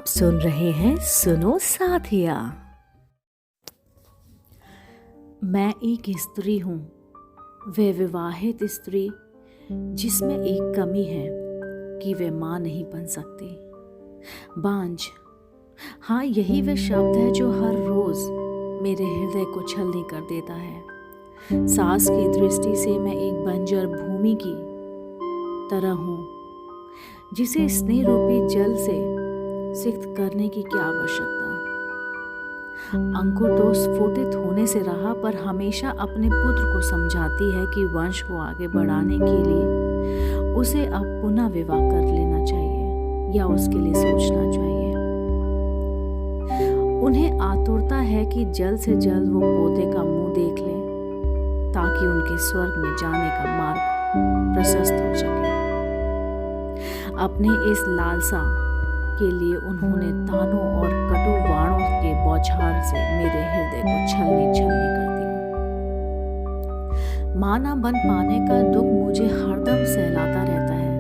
सुन रहे हैं सुनो साथिया। मैं एक स्त्री हूँ, वह विवाहित स्त्री जिसमें एक कमी है कि वे माँ नहीं बन सकती। बांझ, हाँ यही वह शब्द है जो हर रोज मेरे हृदय को छलनी कर देता है। सास की दृष्टि से मैं एक बंजर भूमि की तरह हूँ जिसे स्नेह रूपी जल से सिक्त करने की क्या आवश्यकता। अंकुर तो स्फुटित होने से रहा, पर हमेशा अपने पुत्र को समझाती है कि वंश को आगे बढ़ाने के लिए उसे अब पुनः विवाह कर लेना चाहिए या उसके लिए सोचना चाहिए। उन्हें आतुरता है कि जल्द से जल्द वो पोते का मुंह देख लें ताकि उनके स्वर्ग में जाने का मार्ग प्रशस्त हो सके। अपने इस लालसा के लिए उन्होंने तानों और कटु वाणों के बौछार से मेरे हृदय को छलनी कर दिया। मां ना बन पाने का दुख मुझे हरदम सहलाता रहता है।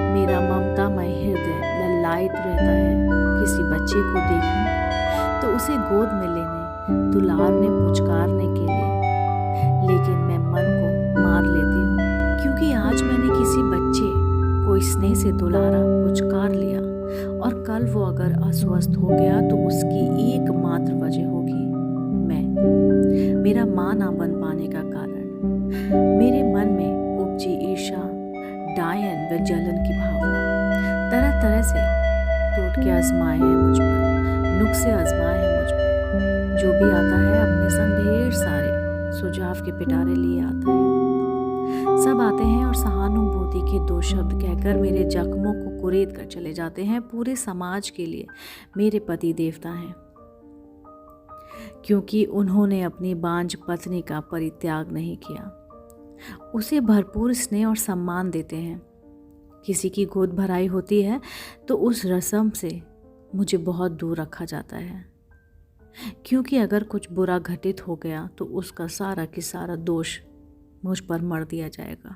मेरा ममतामय हृदय ललायित रहता है। किसी बच्चे को देखूं तो उसे गोद में लेने, दुलारने, पुचकारने के लिए, लेकिन मैं मन को मार लेती हूँ क्योंकि आज मैंने किसी बच्चे कोई स्नेह से दुलारा, पुचकार लिया और कल वो अगर अस्वस्थ हो गया तो उसकी एकमात्र वजह होगी मैं। मेरा मां ना बन पाने का कारण मेरे मन में उपजी ईर्ष्या, डायन व जलन की भावना। तरह तरह से टोटके आजमाए हैं मुझ पर, नुक्से आजमाए हैं मुझ पर। जो भी आता है अपने संग ढेर सारे सुझाव के पिटारे लिए आता है। सब आते हैं और सहानुभूति के दो शब्द कहकर मेरे जख्मों को कुरेद कर चले जाते हैं। पूरे समाज के लिए मेरे पति देवता हैं, क्योंकि उन्होंने अपनी बांझ पत्नी का परित्याग नहीं किया। उसे भरपूर स्नेह और सम्मान देते हैं। किसी की गोद भराई होती है तो उस रस्म से मुझे बहुत दूर रखा जाता है, क्योंकि अगर कुछ बुरा घटित हो गया तो उसका सारा की सारा दोष मुझ पर मर दिया जाएगा।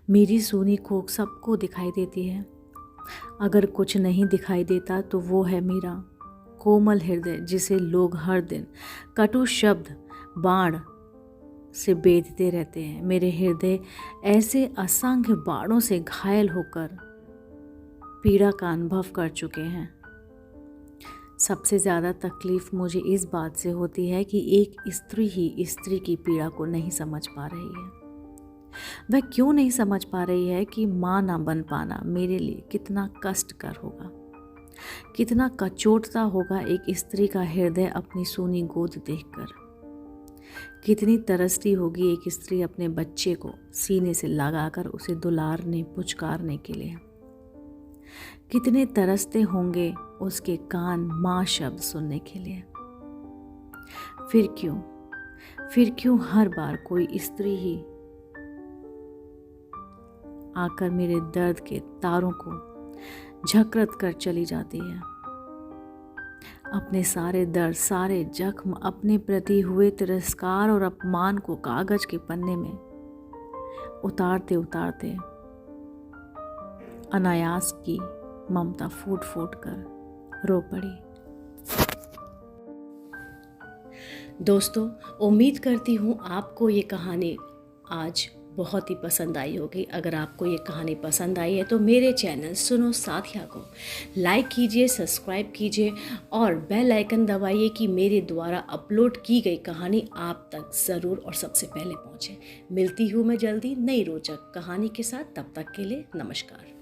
मेरी सूनी खोक सबको दिखाई देती है। अगर कुछ नहीं दिखाई देता तो वो है मेरा कोमल हृदय, जिसे लोग हर दिन कटु शब्द बाण से बेधते रहते हैं। मेरे हृदय ऐसे असंख्य बाणों से घायल होकर पीड़ा का अनुभव कर चुके हैं। सबसे ज़्यादा तकलीफ मुझे इस बात से होती है कि एक स्त्री ही स्त्री की पीड़ा को नहीं समझ पा रही है। वह क्यों नहीं समझ पा रही है कि मां ना बन पाना मेरे लिए कितना कष्टकर होगा, कितना कचोटता होगा एक स्त्री का हृदय अपनी सूनी गोद देखकर। कितनी तरसती होगी एक स्त्री अपने बच्चे को सीने से लगाकर उसे दुलारने, पुचकारने के लिए। कितने तरसते होंगे उसके कान मां शब्द सुनने के लिए। फिर क्यों हर बार कोई स्त्री ही आकर मेरे दर्द के तारों को झकरत कर चली जाती है। अपने सारे दर्द, सारे जख्म, अपने प्रति हुए तिरस्कार और अपमान को कागज के पन्ने में उतारते उतारते अनायास की ममता फूट फूट कर रो पड़ी। दोस्तों, उम्मीद करती हूँ आपको ये कहानी आज बहुत ही पसंद आई होगी। अगर आपको ये कहानी पसंद आई है तो मेरे चैनल सुनो साथिया को लाइक कीजिए, सब्सक्राइब कीजिए और बेल आइकन दबाइए कि मेरे द्वारा अपलोड की गई कहानी आप तक ज़रूर और सबसे पहले पहुँचे। मिलती हूँ मैं जल्दी नई रोचक कहानी के साथ। तब तक के लिए नमस्कार।